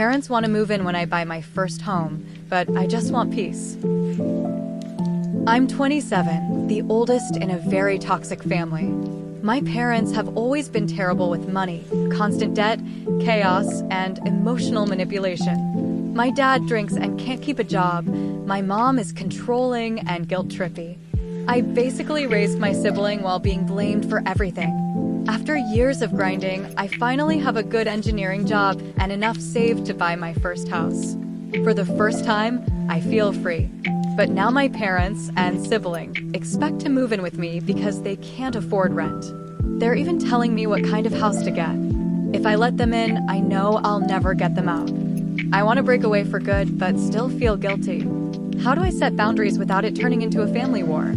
parents want to move in when I buy my first home, but I just want peace. I'm 27, the oldest in a very toxic family. My parents have always been terrible with money, constant debt, chaos, and emotional manipulation. My dad drinks and can't keep a job. My mom is controlling and guilt-trippy. I basically raised my sibling while being blamed for everything. After years of grinding, I finally have a good engineering job and enough saved to buy my first house. For the first time, I feel free. But now my parents and sibling expect to move in with me because they can't afford rent. They're even telling me what kind of house to get. If I let them in, I know I'll never get them out. I want to break away for good, but still feel guilty. How do I set boundaries without it turning into a family war?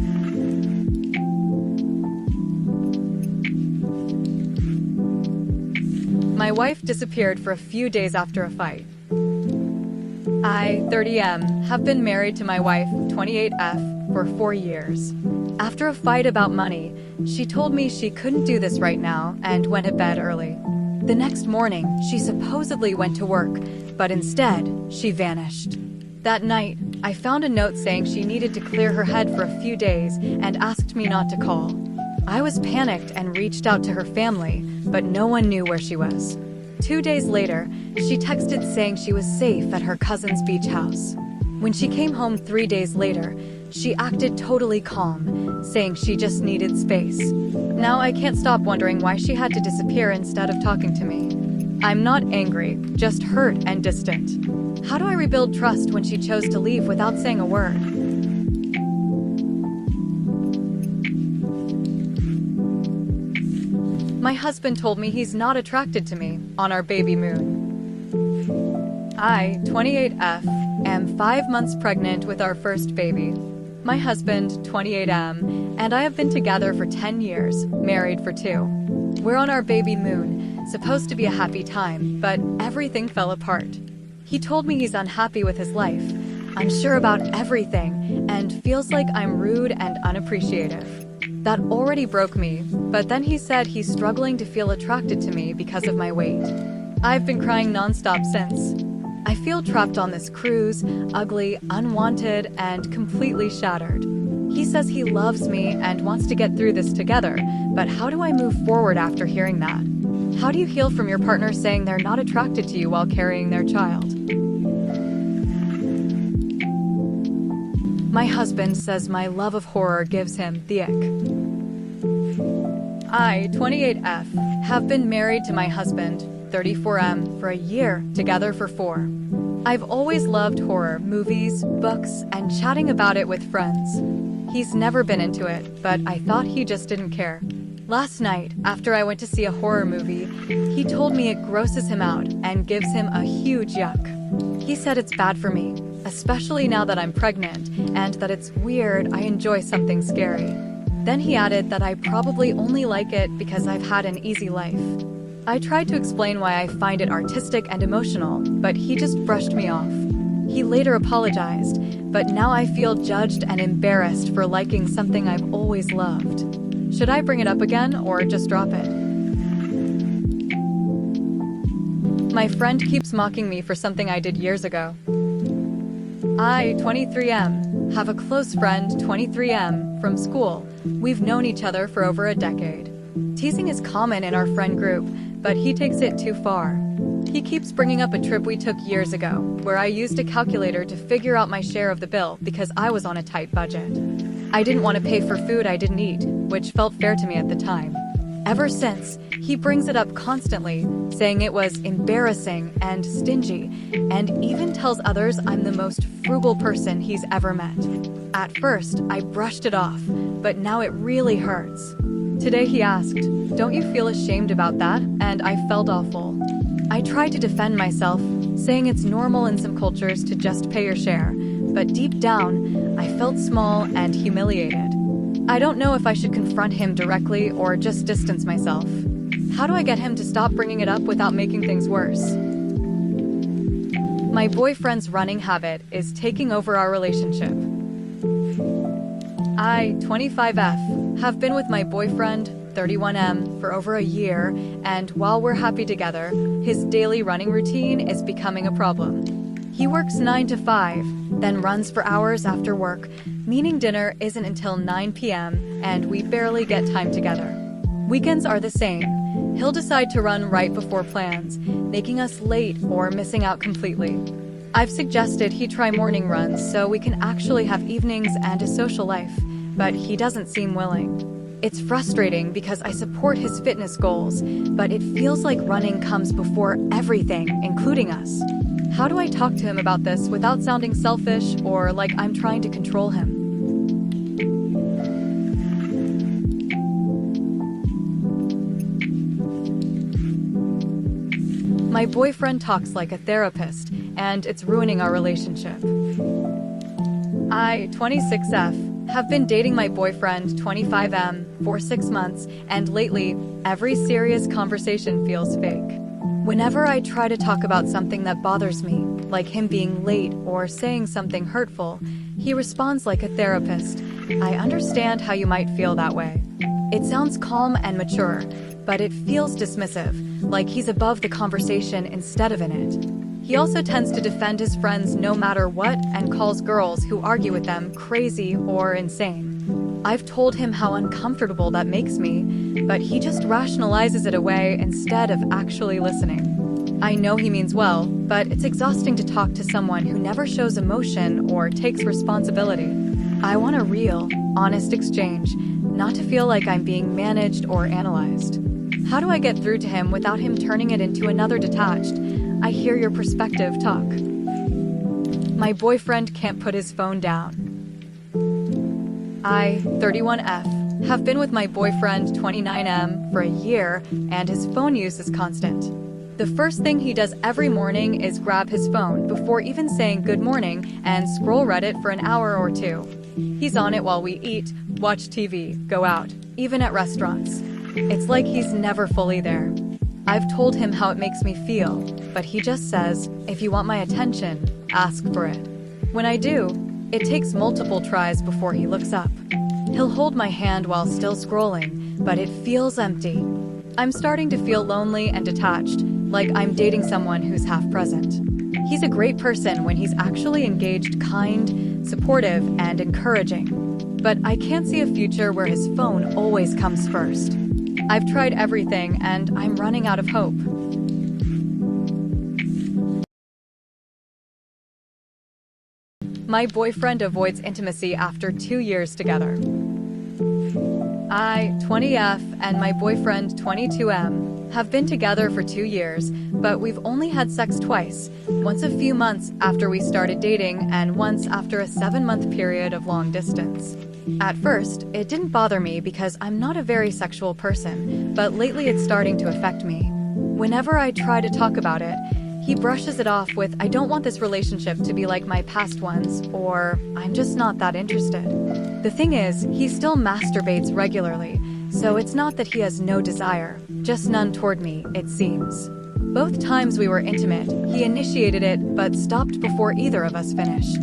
My wife disappeared for a few days after a fight. I, 30M, have been married to my wife, 28F, for 4 years. After a fight about money, she told me she couldn't do this right now and went to bed early. The next morning, she supposedly went to work, but instead, she vanished. That night, I found a note saying she needed to clear her head for a few days and asked me not to call. I was panicked and reached out to her family, but no one knew where she was. 2 days later, she texted saying she was safe at her cousin's beach house. When she came home 3 days later, she acted totally calm, saying she just needed space. Now I can't stop wondering why she had to disappear instead of talking to me. I'm not angry, just hurt and distant. How do I rebuild trust when she chose to leave without saying a word? My husband told me he's not attracted to me on our baby moon. I, 28F, am 5 months pregnant with our first baby. My husband, 28M, and I have been together for 10 years, married for 2. We're on our baby moon, supposed to be a happy time, but everything fell apart. He told me he's unhappy with his life, unsure about everything, and feels like I'm rude and unappreciative. That already broke me, but then he said he's struggling to feel attracted to me because of my weight. I've been crying nonstop since. I feel trapped on this cruise, ugly, unwanted, and completely shattered. He says he loves me and wants to get through this together, but how do I move forward after hearing that? How do you heal from your partner saying they're not attracted to you while carrying their child? My husband says my love of horror gives him the ick. I, 28F, have been married to my husband, 34M, for a year, together for 4. I've always loved horror, movies, books, and chatting about it with friends. He's never been into it, but I thought he just didn't care. Last night, after I went to see a horror movie, he told me it grosses him out and gives him a huge yuck. He said it's bad for me, especially now that I'm pregnant, and that it's weird I enjoy something scary. Then he added that I probably only like it because I've had an easy life. I tried to explain why I find it artistic and emotional, but he just brushed me off. He later apologized, but now I feel judged and embarrassed for liking something I've always loved. Should I bring it up again or just drop it? My friend keeps mocking me for something I did years ago. I, 23M, have a close friend, 23M, from school. We've known each other for over a decade. Teasing is common in our friend group, but he takes it too far. He keeps bringing up a trip we took years ago, where I used a calculator to figure out my share of the bill because I was on a tight budget. I didn't want to pay for food I didn't eat, which felt fair to me at the time. Ever since, he brings it up constantly, saying it was embarrassing and stingy, and even tells others I'm the most frugal person he's ever met. At first, I brushed it off, but now it really hurts. Today he asked, "Don't you feel ashamed about that?" And I felt awful. I tried to defend myself, saying it's normal in some cultures to just pay your share, but deep down, I felt small and humiliated. I don't know if I should confront him directly or just distance myself. How do I get him to stop bringing it up without making things worse? My boyfriend's running habit is taking over our relationship. I, 25F, have been with my boyfriend, 31M, for over a year, and while we're happy together, his daily running routine is becoming a problem. He works 9 to 5, then runs for hours after work, meaning dinner isn't until 9 p.m., and we barely get time together. Weekends are the same. He'll decide to run right before plans, making us late or missing out completely. I've suggested he try morning runs so we can actually have evenings and a social life, but he doesn't seem willing. It's frustrating because I support his fitness goals, but it feels like running comes before everything, including us. How do I talk to him about this without sounding selfish or like I'm trying to control him? My boyfriend talks like a therapist, and it's ruining our relationship. I, 26F, have been dating my boyfriend, 25M, for 6 months, and lately, every serious conversation feels fake. Whenever I try to talk about something that bothers me, like him being late or saying something hurtful, he responds like a therapist. I understand how you might feel that way. It sounds calm and mature, but it feels dismissive, like he's above the conversation instead of in it. He also tends to defend his friends no matter what and calls girls who argue with them crazy or insane. I've told him how uncomfortable that makes me, but he just rationalizes it away instead of actually listening. I know he means well, but it's exhausting to talk to someone who never shows emotion or takes responsibility. I want a real, honest exchange, not to feel like I'm being managed or analyzed. How do I get through to him without him turning it into another detached, I hear your perspective talk? My boyfriend can't put his phone down. I, 31F, have been with my boyfriend, 29M, for a year, and his phone use is constant. The first thing he does every morning is grab his phone before even saying good morning and scroll Reddit for an hour or two. He's on it while we eat, watch TV, go out, even at restaurants. It's like he's never fully there. I've told him how it makes me feel, but he just says, if you want my attention, ask for it. When I do, it takes multiple tries before he looks up. He'll hold my hand while still scrolling, but it feels empty. I'm starting to feel lonely and detached, like I'm dating someone who's half present. He's a great person when he's actually engaged, kind, supportive, and encouraging. But I can't see a future where his phone always comes first. I've tried everything, and I'm running out of hope. My boyfriend avoids intimacy after 2 years together. I, 20F, and my boyfriend, 22M, have been together for 2 years, but we've only had sex twice, once a few months after we started dating and once after a 7-month period of long distance. At first, it didn't bother me because I'm not a very sexual person, but lately it's starting to affect me. Whenever I try to talk about it, he brushes it off with, I don't want this relationship to be like my past ones, or I'm just not that interested. The thing is, he still masturbates regularly, so it's not that he has no desire, just none toward me, it seems. Both times we were intimate, he initiated it but stopped before either of us finished.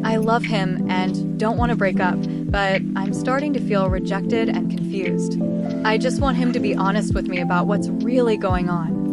I love him and don't want to break up, but I'm starting to feel rejected and confused. I just want him to be honest with me about what's really going on.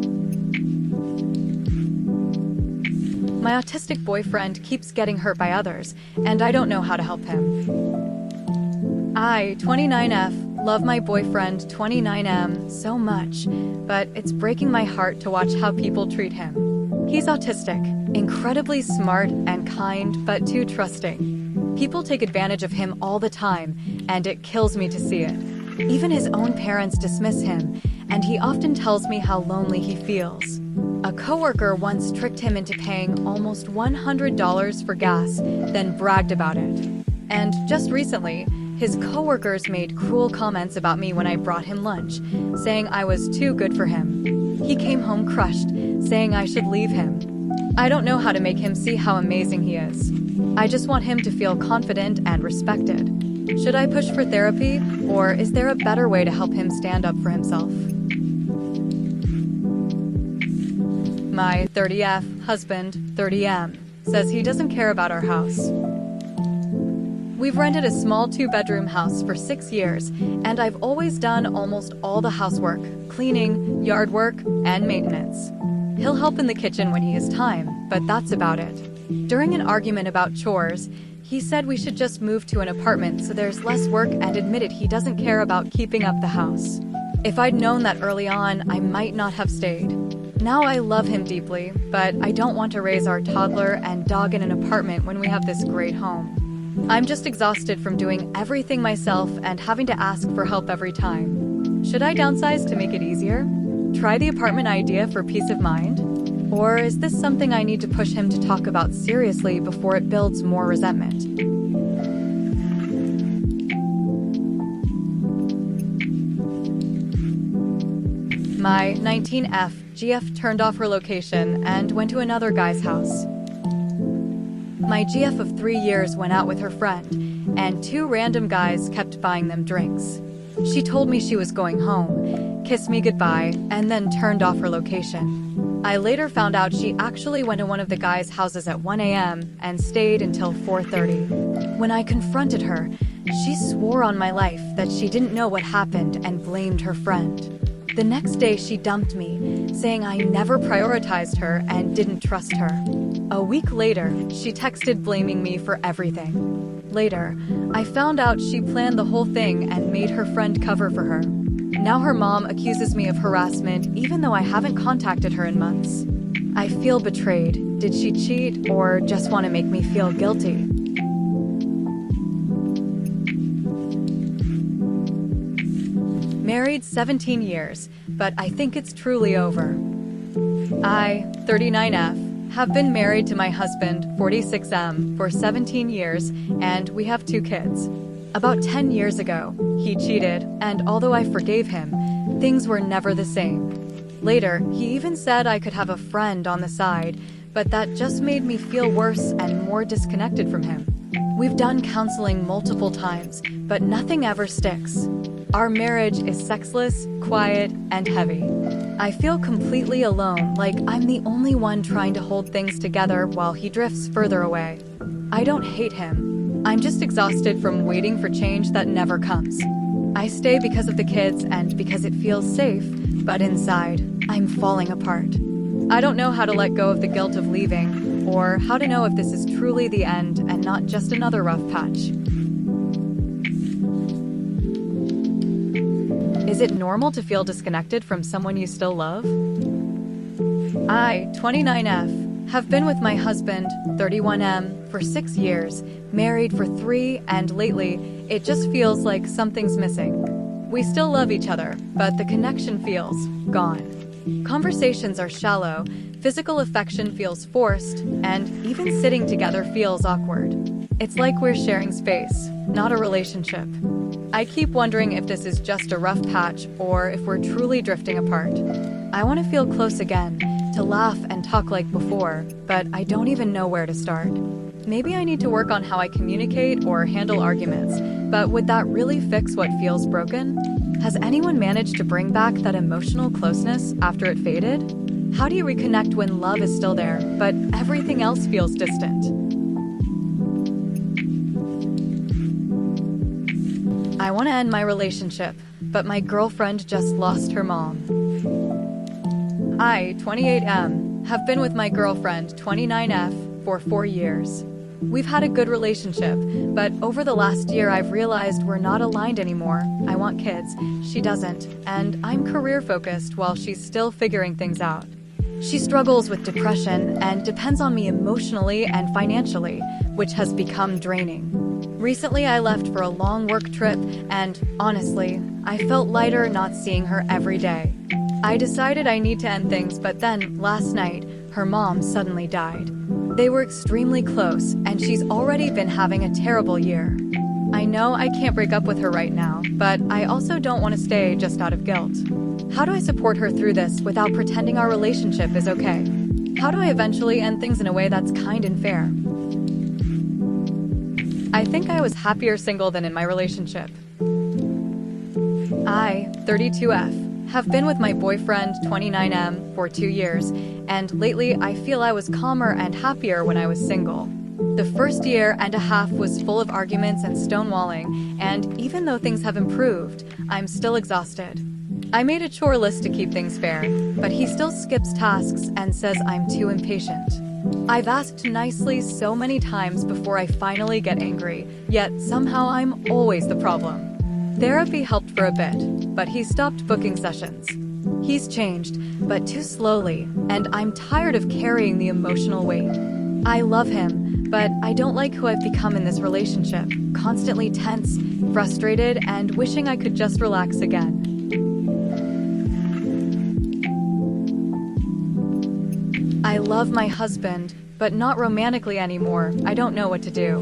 My autistic boyfriend keeps getting hurt by others, and I don't know how to help him. I, 29F, love my boyfriend, 29M, so much, but it's breaking my heart to watch how people treat him. He's autistic, incredibly smart and kind, but too trusting. People take advantage of him all the time, and it kills me to see it. Even his own parents dismiss him, and he often tells me how lonely he feels. A coworker once tricked him into paying almost $100 for gas, then bragged about it. And just recently, his coworkers made cruel comments about me when I brought him lunch, saying I was too good for him. He came home crushed, saying I should leave him. I don't know how to make him see how amazing he is. I just want him to feel confident and respected. Should I push for therapy, or is there a better way to help him stand up for himself? My 30F husband, 30M, says he doesn't care about our house. We've rented a small 2-bedroom house for 6 years, and I've always done almost all the housework, cleaning, yard work, and maintenance. He'll help in the kitchen when he has time, but that's about it. During an argument about chores, he said we should just move to an apartment so there's less work and admitted he doesn't care about keeping up the house. If I'd known that early on, I might not have stayed. Now I love him deeply, but I don't want to raise our toddler and dog in an apartment when we have this great home. I'm just exhausted from doing everything myself and having to ask for help every time. Should I downsize to make it easier? Try the apartment idea for peace of mind? Or is this something I need to push him to talk about seriously before it builds more resentment? My 19F GF turned off her location and went to another guy's house. My GF of 3 years went out with her friend, and 2 random guys kept buying them drinks. She told me she was going home, kissed me goodbye, and then turned off her location. I later found out she actually went to one of the guys' houses at 1 a.m. and stayed until 4:30. When I confronted her, she swore on my life that she didn't know what happened and blamed her friend. The next day she dumped me, saying I never prioritized her and didn't trust her. A week later, she texted blaming me for everything. Later, I found out she planned the whole thing and made her friend cover for her. Now her mom accuses me of harassment even though I haven't contacted her in months. I feel betrayed. Did she cheat or just want to make me feel guilty? Married 17 years, but I think it's truly over. I, 39F, have been married to my husband, 46M, for 17 years, and we have 2 kids. About 10 years ago, he cheated, and although I forgave him, things were never the same. Later, he even said I could have a friend on the side, but that just made me feel worse and more disconnected from him. We've done counseling multiple times, but nothing ever sticks. Our marriage is sexless, quiet, and heavy. I feel completely alone, like I'm the only one trying to hold things together while he drifts further away. I don't hate him. I'm just exhausted from waiting for change that never comes. I stay because of the kids and because it feels safe, but inside, I'm falling apart. I don't know how to let go of the guilt of leaving, or how to know if this is truly the end and not just another rough patch. Is it normal to feel disconnected from someone you still love? I, 29F, have been with my husband, 31M, for 6 years, married for 3, and lately, it just feels like something's missing. We still love each other, but the connection feels gone. Conversations are shallow, physical affection feels forced, and even sitting together feels awkward. It's like we're sharing space, not a relationship. I keep wondering if this is just a rough patch or if we're truly drifting apart. I want to feel close again, to laugh and talk like before, but I don't even know where to start. Maybe I need to work on how I communicate or handle arguments, but would that really fix what feels broken? Has anyone managed to bring back that emotional closeness after it faded? How do you reconnect when love is still there, but everything else feels distant? I want to end my relationship, but my girlfriend just lost her mom. I, 28M, have been with my girlfriend, 29F, for 4 years. We've had a good relationship, but over the last year I've realized we're not aligned anymore. I want kids, she doesn't, and I'm career-focused while she's still figuring things out. She struggles with depression and depends on me emotionally and financially, which has become draining. Recently, I left for a long work trip, and honestly, I felt lighter not seeing her every day. I decided I need to end things, but then, last night, her mom suddenly died. They were extremely close, and she's already been having a terrible year. I know I can't break up with her right now, but I also don't want to stay just out of guilt. How do I support her through this without pretending our relationship is okay? How do I eventually end things in a way that's kind and fair? I think I was happier single than in my relationship. I, 32F, have been with my boyfriend, 29M, for 2 years, and lately I feel I was calmer and happier when I was single. The first year and a half was full of arguments and stonewalling, and even though things have improved, I'm still exhausted. I made a chore list to keep things fair, but he still skips tasks and says I'm too impatient. I've asked nicely so many times before I finally get angry, yet somehow I'm always the problem. Therapy helped for a bit, but he stopped booking sessions. He's changed, but too slowly, and I'm tired of carrying the emotional weight. I love him, but I don't like who I've become in this relationship, constantly tense, frustrated, and wishing I could just relax again. I love my husband, but not romantically anymore. I don't know what to do.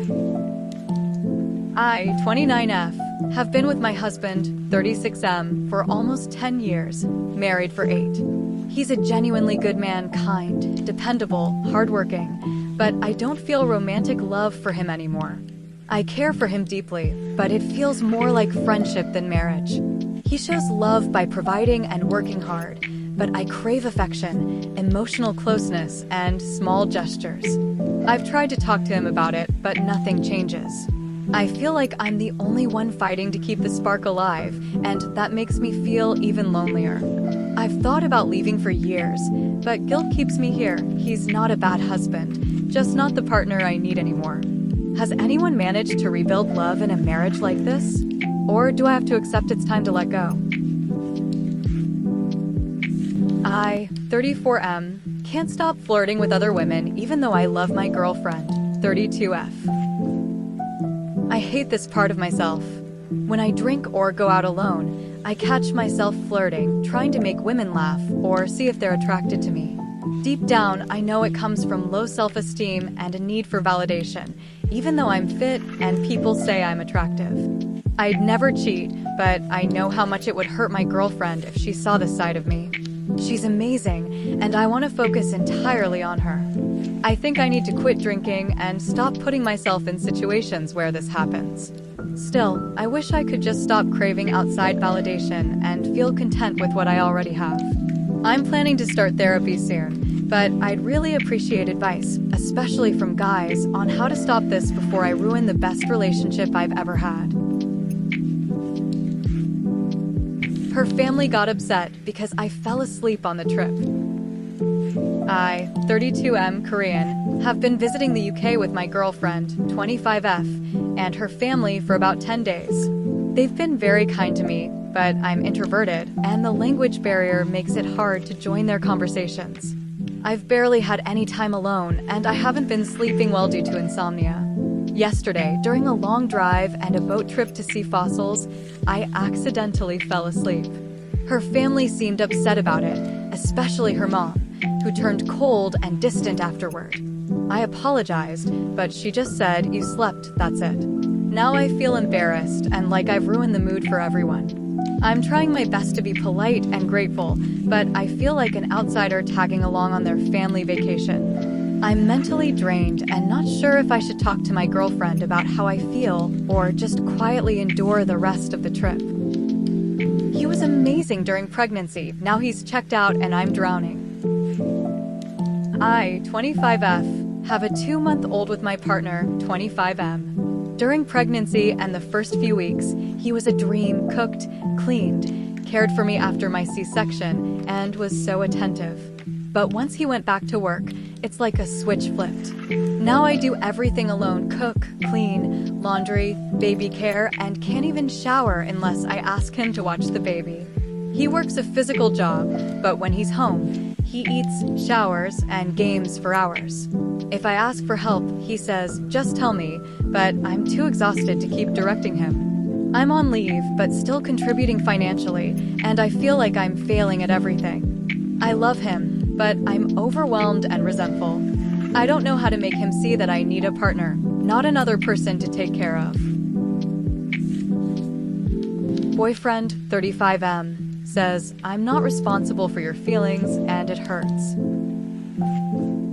I, 29F, have been with my husband, 36M, for almost 10 years, married for 8. He's a genuinely good man, kind, dependable, hardworking, but I don't feel romantic love for him anymore. I care for him deeply, but it feels more like friendship than marriage. He shows love by providing and working hard, but I crave affection, emotional closeness, and small gestures. I've tried to talk to him about it, but nothing changes. I feel like I'm the only one fighting to keep the spark alive, and that makes me feel even lonelier. I've thought about leaving for years, but guilt keeps me here. He's not a bad husband, just not the partner I need anymore. Has anyone managed to rebuild love in a marriage like this? Or do I have to accept it's time to let go? I, 34M, can't stop flirting with other women even though I love my girlfriend, 32F. I hate this part of myself. When I drink or go out alone, I catch myself flirting, trying to make women laugh or see if they're attracted to me. Deep down, I know it comes from low self-esteem and a need for validation, even though I'm fit and people say I'm attractive. I'd never cheat, but I know how much it would hurt my girlfriend if she saw this side of me. She's amazing, and I want to focus entirely on her. I think I need to quit drinking and stop putting myself in situations where this happens. Still, I wish I could just stop craving outside validation and feel content with what I already have. I'm planning to start therapy soon, but I'd really appreciate advice, especially from guys, on how to stop this before I ruin the best relationship I've ever had. Her family got upset because I fell asleep on the trip. I, 32M Korean, have been visiting the UK with my girlfriend, 25F, and her family for about 10 days. They've been very kind to me, but I'm introverted, and the language barrier makes it hard to join their conversations. I've barely had any time alone, and I haven't been sleeping well due to insomnia. Yesterday, during a long drive and a boat trip to see fossils, I accidentally fell asleep. Her family seemed upset about it, especially her mom, who turned cold and distant afterward. I apologized, but she just said, "You slept, that's it." Now I feel embarrassed and like I've ruined the mood for everyone. I'm trying my best to be polite and grateful, but I feel like an outsider tagging along on their family vacation. I'm mentally drained and not sure if I should talk to my girlfriend about how I feel or just quietly endure the rest of the trip. He was amazing during pregnancy. Now he's checked out and I'm drowning. I, 25F, have a 2-month-old with my partner, 25M. During pregnancy and the first few weeks, he was a dream, cooked, cleaned, cared for me after my C-section, and was so attentive. But once he went back to work, it's like a switch flipped. Now I do everything alone, cook, clean, laundry, baby care, and can't even shower unless I ask him to watch the baby. He works a physical job, but when he's home, he eats, showers, and games for hours. If I ask for help, he says, "Just tell me," but I'm too exhausted to keep directing him. I'm on leave, but still contributing financially, and I feel like I'm failing at everything. I love him, but I'm overwhelmed and resentful. I don't know how to make him see that I need a partner, not another person to take care of. Boyfriend, 35M, says, "I'm not responsible for your feelings, and it hurts."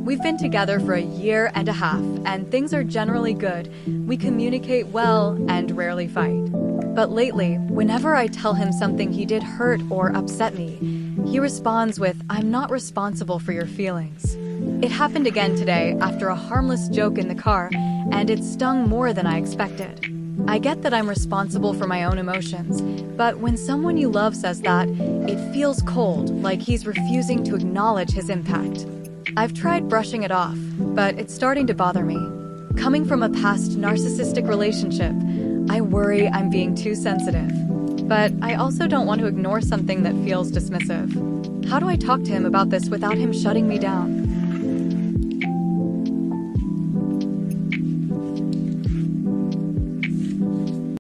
We've been together for a year and a half, and things are generally good. We communicate well and rarely fight. But lately, whenever I tell him something he did hurt or upset me, he responds with, "I'm not responsible for your feelings." It happened again today after a harmless joke in the car, and it stung more than I expected. I get that I'm responsible for my own emotions, but when someone you love says that, it feels cold, like he's refusing to acknowledge his impact. I've tried brushing it off, but it's starting to bother me. Coming from a past narcissistic relationship, I worry I'm being too sensitive. But I also don't want to ignore something that feels dismissive. How do I talk to him about this without him shutting me down?